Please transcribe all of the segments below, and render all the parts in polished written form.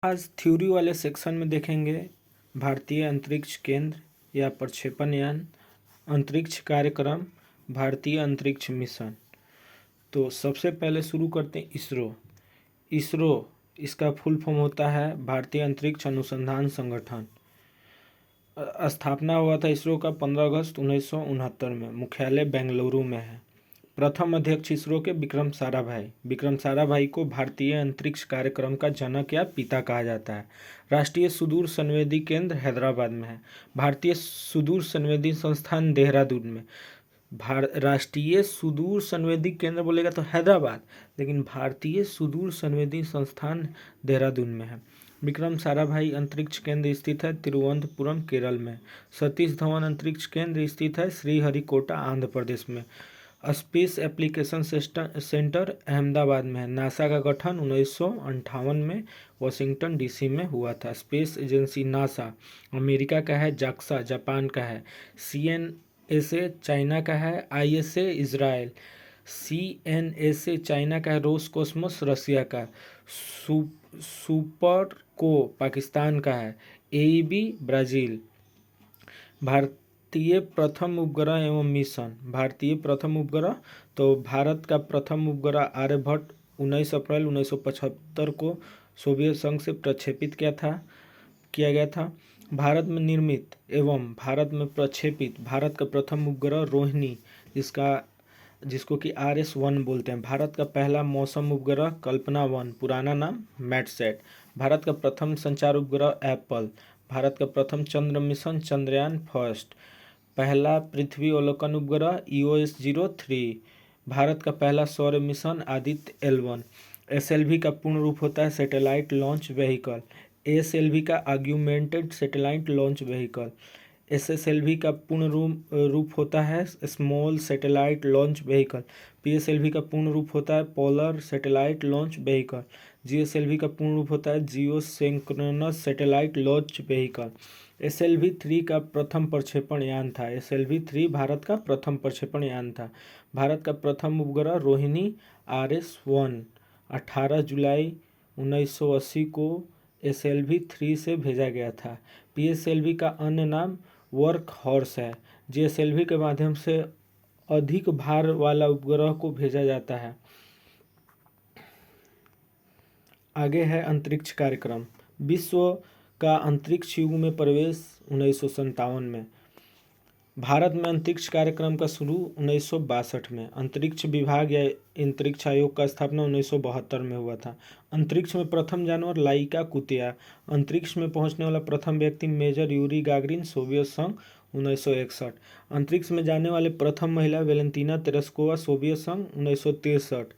आज थ्योरी वाले सेक्शन में देखेंगे भारतीय अंतरिक्ष केंद्र या प्रक्षेपण यान, अंतरिक्ष कार्यक्रम, भारतीय अंतरिक्ष मिशन। तो सबसे पहले शुरू करते हैं इसरो। इसरो इसका फुल फॉर्म होता है भारतीय अंतरिक्ष अनुसंधान संगठन। स्थापना हुआ था इसरो का 15 अगस्त 1969 में। मुख्यालय बेंगलुरु में है। प्रथम अध्यक्ष इसरो के विक्रम साराभाई। विक्रम साराभाई को भारतीय अंतरिक्ष कार्यक्रम का जनक या पिता कहा जाता है। राष्ट्रीय सुदूर संवेदी केंद्र हैदराबाद में है। भारतीय सुदूर संवेदी संस्थान देहरादून में। राष्ट्रीय सुदूर संवेदी केंद्र बोलेगा तो हैदराबाद, लेकिन भारतीय सुदूर संवेदी संस्थान देहरादून में है। विक्रम साराभाई अंतरिक्ष केंद्र स्थित है तिरुवनंतपुरम केरल में। सतीश धवन अंतरिक्ष केंद्र स्थित है श्रीहरिकोटा आंध्र प्रदेश में। स्पेस एप्लीकेशन सेंटर अहमदाबाद में है। नासा का गठन 1958 में वाशिंगटन डीसी में हुआ था। स्पेस एजेंसी नासा अमेरिका का है। जाक्सा जापान का है। CNSA चाइना का है। ISA Israel. CNSA चाइना का है। रोसकॉस्मोस रसिया का। सुपरको पाकिस्तान का है। AEB Brazil. भारतीय प्रथम उपग्रह एवं मिशन। भारतीय प्रथम उपग्रह तो भारत का प्रथम उपग्रह आर्यभट्ट 19 अप्रैल 1975 को सोवियत संघ से प्रक्षेपित किया गया था। भारत में निर्मित एवं भारत में प्रक्षेपित भारत का प्रथम उपग्रह रोहिणी, जिसको कि RS-1 बोलते हैं। भारत का पहला मौसम उपग्रह कल्पना 1, पुराना नाम मैटसेट। भारत का प्रथम संचार उपग्रह एप्पल। भारत का प्रथम चंद्र मिशन चंद्रयान फर्स्ट। पहला पृथ्वी अवलोकन उपग्रह EOS-03। भारत का पहला सौर मिशन आदित्य L1। SLV का पूर्ण रूप होता है सैटेलाइट लॉन्च व्हीकल। ASLV का augmented satellite launch vehicle. SSLV का पूर्ण रूप होता है small satellite launch vehicle. PSLV का पूर्ण रूप होता है polar satellite launch vehicle. GSLV का पूर्ण रूप होता है geosynchronous satellite launch vehicle. SLV-3 का प्रथम प्रक्षेपण यान था। SLV-3 भारत का प्रथम प्रक्षेपण यान था। भारत का प्रथम उपग्रह रोहिणी RS-1 18 जुलाई 1980 को SLV-3 से भेजा गया था। PSLV का अन्य नाम वर्क हॉर्स है। GSLV के माध्यम से अधिक भार वाला उपग्रह को भेजा जाता है। आगे है अंतरिक्ष कार्यक्रम। विश्व का अंतरिक्ष युग में प्रवेश 1957 में। भारत में अंतरिक्ष कार्यक्रम का शुरू 1962 में। अंतरिक्ष विभाग या अंतरिक्ष आयोग का स्थापना 1972 में हुआ था। अंतरिक्ष में प्रथम जानवर लाइका कुतिया। अंतरिक्ष में पहुंचने वाला प्रथम व्यक्ति मेजर यूरी गागरिन, सोवियत संघ 1961। अंतरिक्ष में जाने वाले प्रथम महिला वेलेंतीना तेरेस्कोवा, सोवियत संघ 1963।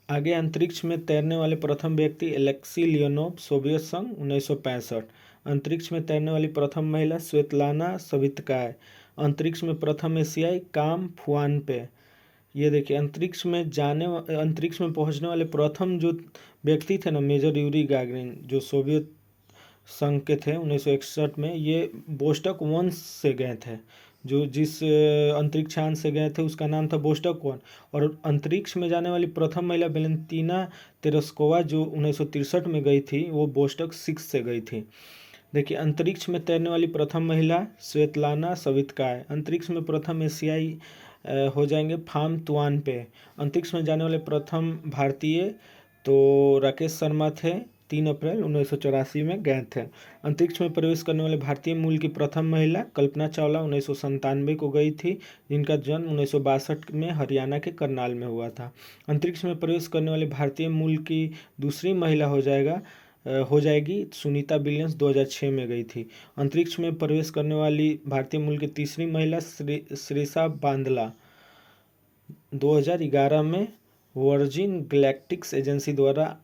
आगे अंतरिक्ष में तैरने वाले प्रथम व्यक्ति एलेक्सी लियोनोव, सोवियत संघ 1965। अंतरिक्ष में तैरने वाली प्रथम महिला स्वेतलाना सवित्काय। अंतरिक्ष में प्रथम एशियाई काम फुआनपे। ये देखिए अंतरिक्ष में पहुंचने वाले प्रथम जो व्यक्ति थे ना, मेजर यूरी गागरिन, जो सोवियत संघ के थे 1961 में। ये बोस्टक 1 से गए थे। जो जिस अंतरिक्षयान से गए थे उसका नाम था बोस्टक 1। और अंतरिक्ष में जाने वाली प्रथम महिला वेलेंतीना तेरेस्कोवा जो 1963 में गई थी, वो बोस्टक 6 से गई थी। देखिए अंतरिक्ष में तैरने वाली प्रथम महिला स्वेतलाना सवित्काय। अंतरिक्ष में प्रथम एशियाई हो जाएंगे फाम तुआनपे। अंतरिक्ष में जाने वाले प्रथम भारतीय तो राकेश शर्मा थे, 3 अप्रैल 1984 में गए थे। अंतरिक्ष में प्रवेश करने वाले भारतीय मूल की प्रथम महिला कल्पना चावला 1997 को गई थी, जिनका जन्म 1962 में हरियाणा के करनाल में हुआ था। अंतरिक्ष में प्रवेश करने वाले भारतीय मूल की दूसरी महिला हो जाएगी सुनीता विलियम्स, 2006 में गई थी। अंतरिक्ष में प्रवेश करने वाली भारतीय मूल की तीसरी महिला श्रीषा बांदला 2011 में वर्जिन गैलेक्टिक्स एजेंसी द्वारा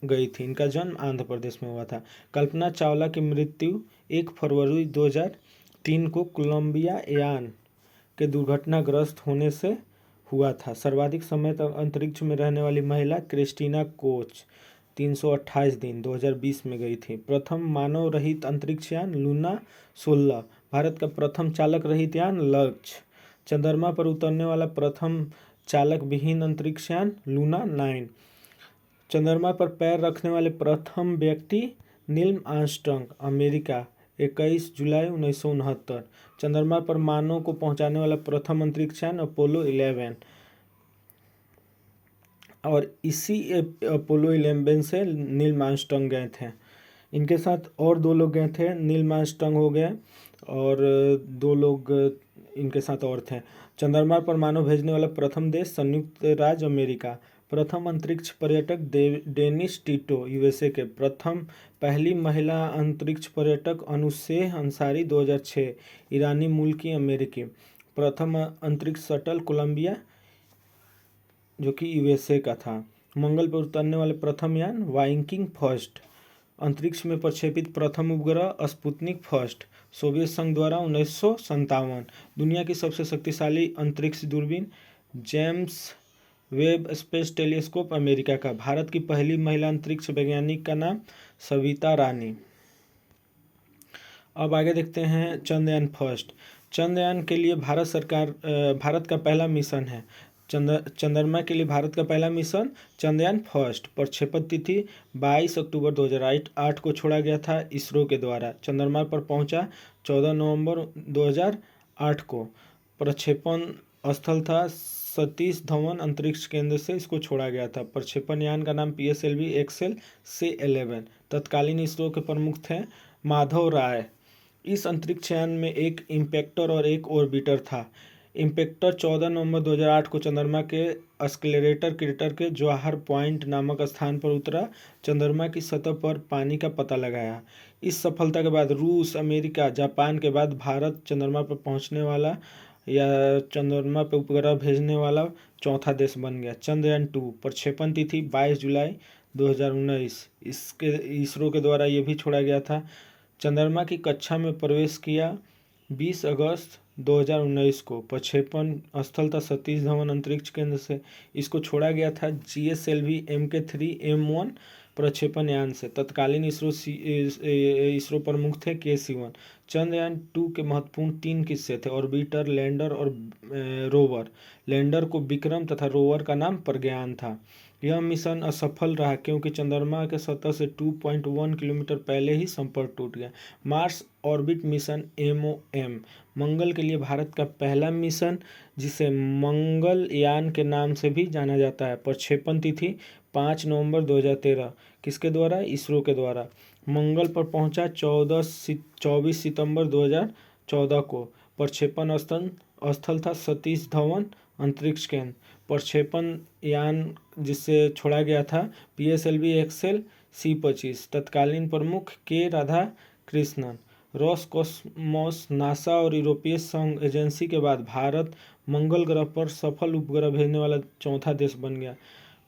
गई थी। इनका जन्म आंध्र प्रदेश में हुआ था। कल्पना चावला की मृत्यु 1 फरवरी 2003 को कोलंबिया यान के दुर्घटनाग्रस्त होने से हुआ था। सर्वाधिक समय तक अंतरिक्ष में रहने वाली महिला क्रिस्टीना कोच 328 दिन 2020 में गई थी। प्रथम मानव रहित अंतरिक्ष यान लूना 16। भारत का प्रथम चालक रहित यान लक्ष्य। चंद्रमा पर उतरने वाला प्रथम चालक विहीन अंतरिक्षयान लूना 9। चंद्रमा पर पैर रखने वाले प्रथम व्यक्ति नील आर्मस्ट्रांग, अमेरिका, 21 जुलाई 1969। चंद्रमा पर मानव को पहुंचाने वाला प्रथम अंतरिक्षयान अपोलो 11, और इसी अपोलो 11 से नील आर्मस्ट्रांग गए थे। इनके साथ और 2 लोग गए थे, नील आर्मस्ट्रांग हो गए और 2 लोग इनके साथ और थे। चंद्रमा पर मानव भेजने वाला प्रथम देश संयुक्त राज्य अमेरिका। प्रथम अंतरिक्ष पर्यटक डेनिस टिटो, यूएसए के। पहली महिला अंतरिक्ष पर्यटक अनुशेह अंसारी, 2006, ईरानी मूल की अमेरिकी। प्रथम अंतरिक्ष शटल कोलंबिया, जो कि यूएसए का था। मंगल पर उतरने वाले प्रथम यान वाइकिंग फर्स्ट। अंतरिक्ष में प्रक्षेपित प्रथम उपग्रह स्पुतनिक फर्स्ट, सोवियत संघ द्वारा 1957। दुनिया की सबसे शक्तिशाली अंतरिक्ष दूरबीन James Webb space telescope, America का। भारत की पहली महिला अंतरिक्ष वैज्ञानिक का नाम सविता रानी। अब आगे देखते हैं चंद्रयान फर्स्ट। चंद्रयान के लिए भारत का पहला मिशन है। चंद्रमा के लिए भारत का पहला मिशन चंद्रयान फर्स्ट। प्रक्षेपण तिथि 22 अक्टूबर 2008 को छोड़ा गया था इसरो के द्वारा। चंद्रमा पर पहुंचा 14 नवंबर 2008 को। प्रक्षेपण स्थल था सतीश धवन अंतरिक्ष केंद्र से इसको छोड़ा गया था। प्रक्षेपण यान का नाम PSLV XL C11। तत्कालीन इसरो के प्रमुख थे माधव राय। इस अंतरिक्ष यान में एक इम्पैक्टर और एक ऑर्बिटर था। इम्पैक्टर 14 नवंबर 2008 को चंद्रमा के एक्सेलेरेटर क्रेटर के जवाहर पॉइंट नामक स्थान पर उतरा। चंद्रमा की सतह पर पानी का पता लगाया। इस सफलता के बाद रूस, अमेरिका, जापान के बाद भारत चंद्रमा पर पहुंचने वाला या चंद्रमा पर उपग्रह भेजने वाला चौथा देश बन गया। चंद्रयान 2। प्रक्षेपण तिथि 22 जुलाई 2019। इसरो के द्वारा ये भी छोड़ा गया था। चंद्रमा की कक्षा में प्रवेश किया 20 अगस्त 2019 को। प्रक्षेपण स्थल था सतीश धवन अंतरिक्ष केंद्र से। इसको छोड़ा गया था GSLV Mk3M1 प्रक्षेपण यान से। तत्कालीन इसरो प्रमुख थे के सिवन। चंद्रयान 2 के महत्वपूर्ण 3 हिस्से थे, ऑर्बिटर, लैंडर और रोवर। लैंडर को विक्रम तथा रोवर का नाम प्रज्ञान था। यह मिशन असफल रहा क्योंकि चंद्रमा के सतह से 2.1 किलोमीटर पहले ही संपर्क टूट गया। Mars orbit mission MOM। मंगल के लिए भारत का पहला मिशन, जिसे मंगलयान के नाम से भी जाना जाता है। प्रक्षेपण तिथि 5 नवंबर 2013। किसके द्वारा? इसरो के द्वारा। मंगल पर पहुंचा 24 सितंबर 2014 को। प्रक्षेपण स्थल था सतीश धवन अंतरिक्ष केंद्र। प्रक्षेपण यान जिससे छोड़ा गया था PSLV XL C25। तत्कालीन प्रमुख के राधा कृष्णन। रॉसकॉस्मोस, नासा और यूरोपीय संघ एजेंसी के बाद भारत मंगल ग्रह पर सफल उपग्रह भेजने वाला चौथा देश बन गया।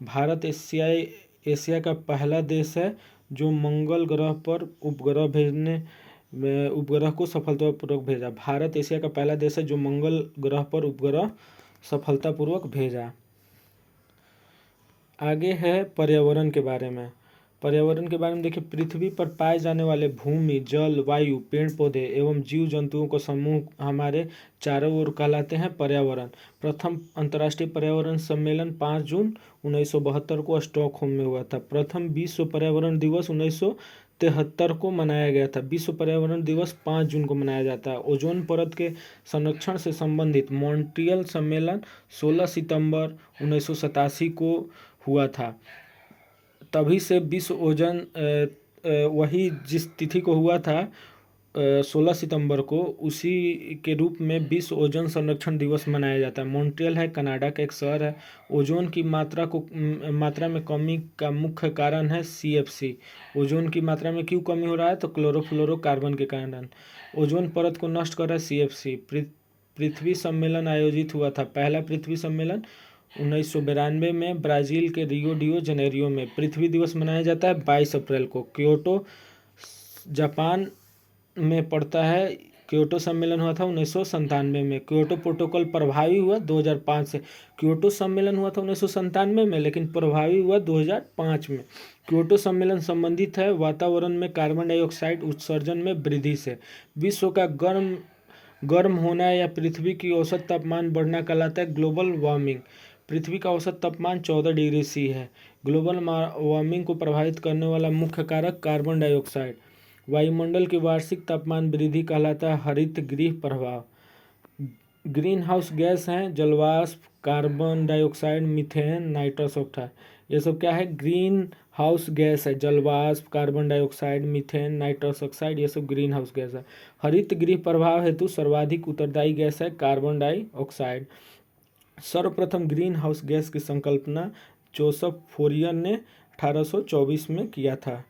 भारत एशिया का पहला देश है जो मंगल ग्रह पर उपग्रह को सफलतापूर्वक भेजा। भारत एशिया का पहला देश है जो मंगल ग्रह पर उपग्रह सफलतापूर्वक भेजा। आगे है पर्यावरण के बारे में। पर्यावरण के बारे में देखिए, पृथ्वी पर पाए जाने वाले भूमि, जल, वायु, पेड़ पौधे एवं जीव जंतुओं का समूह हमारे चारों ओर कहलाते हैं पर्यावरण। प्रथम अंतर्राष्ट्रीय पर्यावरण सम्मेलन 5 जून 1972 को स्टॉकहोम में हुआ था। प्रथम विश्व पर्यावरण दिवस 1973 को मनाया गया था। विश्व पर्यावरण दिवस 5 जून को मनाया जाता है। ओजोन परत के संरक्षण से संबंधित मॉन्ट्रियल सम्मेलन 16 सितंबर 1987 को हुआ था। तभी से विश्व ओजोन वही जिस तिथि को हुआ था 16 सितंबर को, उसी के रूप में विश्व ओजोन संरक्षण दिवस मनाया जाता है। मॉन्ट्रियल है, कनाडा का एक शहर है। ओजोन की मात्रा में कमी का मुख्य कारण है CFC। ओजोन की मात्रा में क्यों कमी हो रहा है? तो क्लोरोफ्लोरोकार्बन के कारण। ओजोन परत को नष्ट कर रहा है CFC। पृथ्वी सम्मेलन आयोजित हुआ था। पहला पृथ्वी सम्मेलन 1992 में ब्राज़ील के रियो डी जनेरियो में। पृथ्वी दिवस मनाया जाता है 22 अप्रैल को। क्योटो जापान में पड़ता है। क्योटो सम्मेलन हुआ था 1997 में। क्योटो प्रोटोकॉल प्रभावी हुआ 2005 से। क्योटो सम्मेलन हुआ था 1997 में, लेकिन प्रभावी हुआ 2005 में। क्योटो सम्मेलन संबंधित है वातावरण में कार्बन डाइऑक्साइड उत्सर्जन में वृद्धि से। विश्व का गर्म होना या पृथ्वी की औसत तापमान बढ़ना कहलाता है ग्लोबल वार्मिंग। पृथ्वी का औसत तापमान 14 डिग्री C है। ग्लोबल वार्मिंग को प्रभावित करने वाला मुख्य कारक कार्बन डाइऑक्साइड। वायुमंडल की वार्षिक तापमान वृद्धि कहलाता है हरित गृह प्रभाव। ग्रीन हाउस गैस हैं जलवाष्प, carbon dioxide, methane, nitrous oxide. ये सब क्या है? ग्रीन हाउस गैस है। जलवाष्प, carbon dioxide, methane, nitrous oxide, ये सब ग्रीन हाउस गैस है। हरित गृह प्रभाव हेतु सर्वाधिक उत्तरदायी गैस है कार्बन डाइऑक्साइड। सर्वप्रथम ग्रीन हाउस गैस की संकल्पना जोसेफ फोरियर ने 1824 में किया था।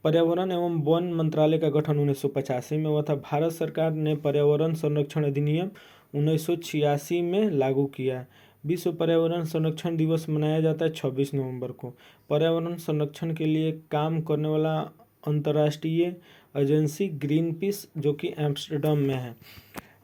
पर्यावरण एवं वन मंत्रालय का गठन 1985 में हुआ था। भारत सरकार ने पर्यावरण संरक्षण अधिनियम 1986 में लागू किया। विश्व पर्यावरण संरक्षण दिवस मनाया जाता है 26 नवंबर को। पर्यावरण संरक्षण के लिए काम करने वाला अंतर्राष्ट्रीय एजेंसी ग्रीनपीस जो कि एम्स्टर्डम में है।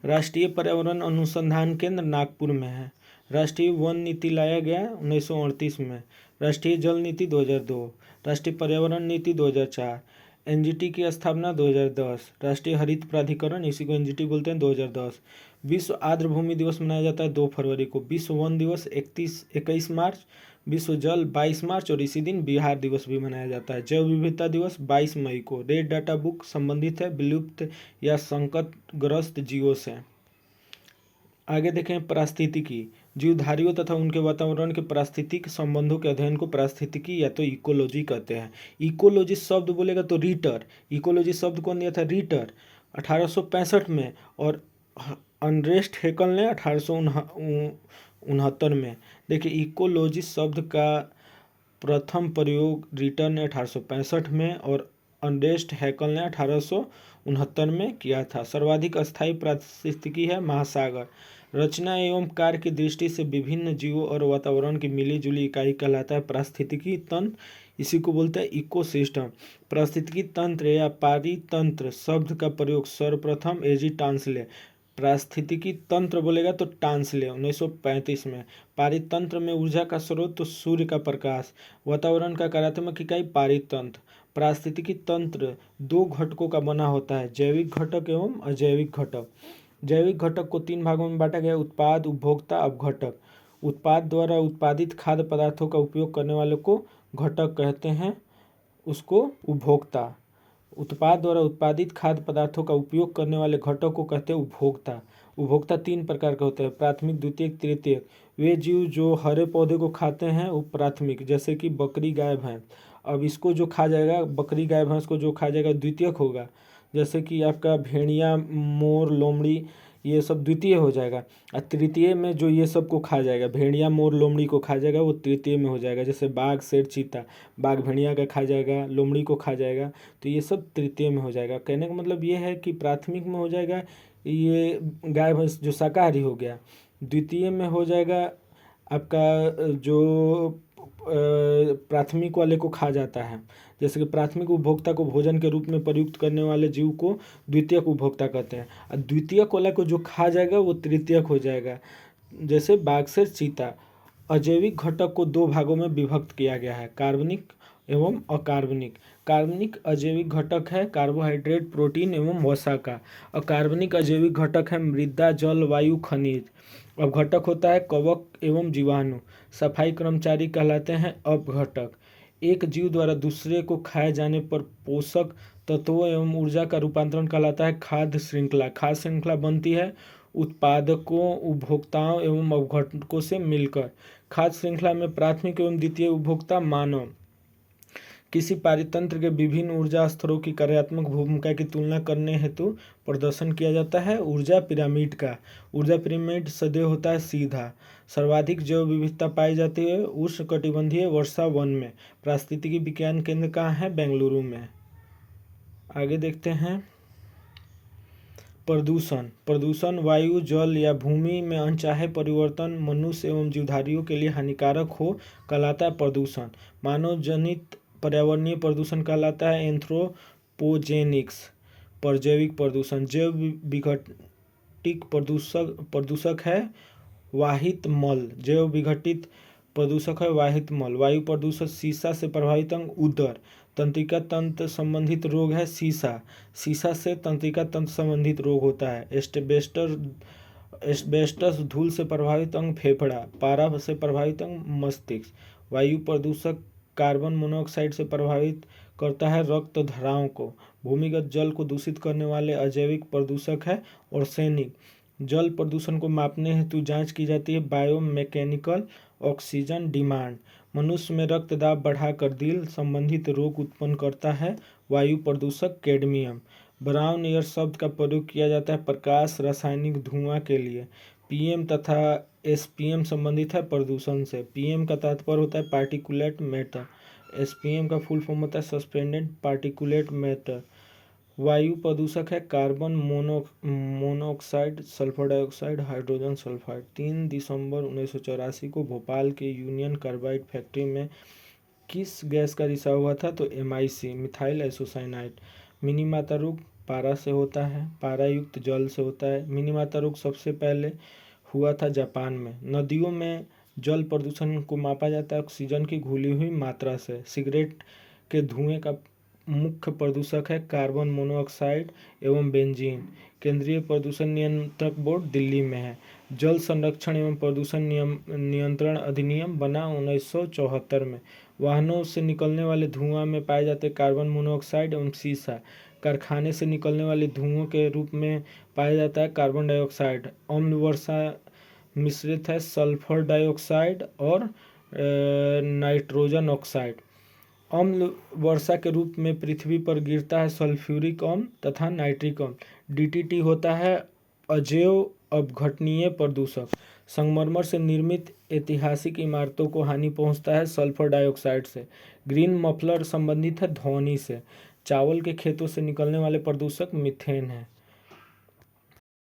राष्ट्रीय पर्यावरण अनुसंधान केंद्र नागपुर में है। राष्ट्रीय वन नीति लाया गया 1938 में। राष्ट्रीय जल नीति 2002, राष्ट्रीय पर्यावरण नीति 2004, एनजीटी की स्थापना 2010, राष्ट्रीय हरित प्राधिकरण इसी को एनजीटी बोलते हैं 2010। विश्व आर्द्र भूमि दिवस मनाया जाता है 2 फरवरी को। विश्व वन दिवस 21 मार्च, विश्व जल 22 मार्च और इसी दिन बिहार दिवस भी मनाया जाता है। जैव विविधता दिवस 22 मई को। रेड डाटा बुक संबंधित है विलुप्त या संकटग्रस्त जीवों से। आगे देखें पारिस्थितिकी। जीवधारियों तथा उनके वातावरण के पारिस्थितिक संबंधों के अध्ययन को पारिस्थितिकी या तो इकोलॉजी कहते हैं। इकोलॉजी शब्द बोलेगा तो रीटर। इकोलॉजी शब्द कौन दिया था? रीटर 1865 में और अनरेस्ट हेकल ने 1869 में। देखिए इकोलॉजी शब्द का प्रथम प्रयोग रीटर ने 1865 में और अनरेस्ट हैकल ने 1869 में किया था। सर्वाधिक अस्थायी पारिस्थितिकी है महासागर। रचना एवं कार्य की दृष्टि से विभिन्न जीवों और वातावरण की मिलीजुली इकाई कहलाता है पारिस्थितिकी तंत्र। इसी को बोलते हैं इकोसिस्टम। पारिस्थितिकी तंत्र या पारितंत्र शब्द का प्रयोग सर्वप्रथम एजी टांसले। पारिस्थितिकी तंत्र बोलेगा तो टांसले 1935 में। पारितंत्र में ऊर्जा का स्रोत तो सूर्य का प्रकाश। वातावरण का कार्यात्मक इकाई पारितंत्र। पारिस्थितिकी तंत्र 2 घटकों का बना होता है, जैविक घटक एवं अजैविक घटक। जैविक घटक को 3 भागों में बांटा गया है, उत्पाद, उपभोक्ता, अपघटक। उत्पाद द्वारा उत्पादित खाद्य पदार्थों का उपयोग करने वाले को घटक कहते हैं, उसको उपभोक्ता। उत्पाद द्वारा उत्पादित खाद्य पदार्थों का उपयोग करने वाले घटक को कहते हैं उपभोक्ता। उपभोक्ता 3 प्रकार के होते हैं, प्राथमिक, द्वितीयक, तृतीयक। वे जीव जो हरे पौधे को खाते हैं वो प्राथमिक, जैसे कि बकरी, गाय, भैंस। अब इसको जो खा जाएगा, बकरी, गाय, भैंस को जो खा जाएगा द्वितीयक होगा, जैसे कि आपका भेड़िया, मोर, लोमड़ी, ये सब द्वितीय हो जाएगा। और तृतीय में जो ये सब को खा जाएगा, भेड़िया, मोर, लोमड़ी को खा जाएगा, वो तृतीय में हो जाएगा। जैसे बाघ, शेर, चीता। बाघ भेड़िया का खा जाएगा, लोमड़ी को खा जाएगा, तो ये सब तृतीय में हो जाएगा। कहने का मतलब ये है कि प्राथमिक में हो जाएगा ये गाय भैंस जो शाकाहारी हो गया। द्वितीय में हो जाएगा आपका जो प्राथमिक वाले को खा जाता है, जैसे कि प्राथमिक उपभोक्ता को भोजन के रूप में प्रयुक्त करने वाले जीव को द्वितीयक उपभोक्ता कहते हैं। और द्वितीयक वाला को जो खा जाएगा वो तृतीयक हो जाएगा, जैसे बाघ, शेर, चीता। अजैविक घटक को 2 भागों में विभक्त किया गया है, कार्बनिक एवं अकार्बनिक। कार्बनिक अजैविक घटक है कार्बोहाइड्रेट, प्रोटीन एवं वसा का। अकार्बनिक अजैविक घटक है मृदा, जल, वायु, खनिज। अपघटक होता है कवक एवं जीवाणु। सफाई कर्मचारी कहलाते हैं अपघटक। एक जीव द्वारा दूसरे को खाए जाने पर पोषक तत्वों एवं ऊर्जा का रूपांतरण कहलाता है खाद्य श्रृंखला। खाद्य श्रृंखला बनती है उत्पादकों, उपभोक्ताओं एवं अपघटकों से मिलकर। खाद्य श्रृंखला में प्राथमिक एवं द्वितीय उपभोक्ता मानव। किसी पारितंत्र के विभिन्न ऊर्जा स्तरों की कार्यात्मक भूमिका की तुलना करने हेतु प्रदर्शन किया जाता है ऊर्जा पिरामिड का। ऊर्जा पिरामिड सदैव होता है सीधा। सर्वाधिक जैव विविधता पाई जाती है उष्णकटिबंधीय वर्षा वन में। पारिस्थितिकी विज्ञान केंद्र कहाँ है? बेंगलुरु में। आगे देखते हैं प्रदूषण। प्रदूषण वायु, जल या भूमि में अनचाहे परिवर्तन मनुष्य एवं जीवधारियों के लिए हानिकारक हो कहलाता है प्रदूषण। मानव जनित पर्यावरणीय प्रदूषण कहलाता है एंथ्रोपोजेनिक्स। परजैविक प्रदूषण जैव विघटित प्रदूषक है वाहित मल। जैव विघटित प्रदूषक है वाहित मल। वायु प्रदूषक सीसा से प्रभावित अंग उदर। तंत्रिका तंत्र संबंधित रोग है सीसा। सीसा से तंत्रिका तंत्र संबंधित रोग होता है। एस्बेस्टस एस्बेस्टस धूल से प्रभावित अंग फेफड़ा, पारा से प्रभावित अंग मस्तिष्क। वायु प्रदूषक कार्बन मोनोऑक्साइड से प्रभावित करता है रक्त धराओं को। भूमिगत जल को दूषित करने वाले अजैविक प्रदूषक है आर्सेनिक। जल प्रदूषण को मापने हेतु जांच की जाती है बायोमैकेनिकल ऑक्सीजन डिमांड। मनुष्य में रक्त दाब बढ़ाकर दिल संबंधित रोग उत्पन्न करता है वायु प्रदूषक कैडमियम। ब्राउन एयर शब्द का प्रयोग किया जाता है प्रकाश रासायनिक धुआं के लिए। पीएम तथा एसपीएम संबंधित है प्रदूषण से। पीएम का तात्पर्य होता है पार्टिकुलेट मैटर, एसपीएम का फुल फॉर्म होता है सस्पेंडेड पार्टिकुलेट मैटर। वायु प्रदूषक है carbon monoxide, sulphur dioxide, hydrogen sulphide. 3 दिसंबर 1984 को भोपाल के यूनियन कार्बाइड फैक्ट्री में किस गैस का रिसाव हुआ था? तो MIC, मिथाइल आइसोसाइनाइड। मिनीमाता रोग पारा से होता है, पारा युक्त जल से होता है। मिनीमाता रोग सबसे पहले हुआ था जापान में। नदियों में जल प्रदूषण को मापा जाता है ऑक्सीजन की घुली हुई मात्रा से। सिगरेट के धुएं का मुख्य प्रदूषक है कार्बन मोनोऑक्साइड एवं बेंजीन। केंद्रीय प्रदूषण नियंत्रक बोर्ड दिल्ली में है। जल संरक्षण एवं प्रदूषण नियंत्रण अधिनियम बना 1974 में। वाहनों से निकलने वाले धुआं में पाए जाते कार्बन मोनोऑक्साइड एवं सीसा। कारखाने से निकलने वाले धुओं के रूप में पाया जाता है कार्बन डाइऑक्साइड। अम्ल वर्षा मिश्रित है सल्फर डाइऑक्साइड और नाइट्रोजन ऑक्साइड। अम्ल वर्षा के रूप में पृथ्वी पर गिरता है सल्फ्यूरिक अम्ल तथा नाइट्रिक अम्ल। DDT होता है अजैव अपघटनीय प्रदूषक। संगमरमर से निर्मित ऐतिहासिक इमारतों को हानि पहुंचता है सल्फर डाइऑक्साइड से। ग्रीन मफलर संबंधित है ध्वनि से। चावल के खेतों से निकलने वाले प्रदूषक मीथेन है।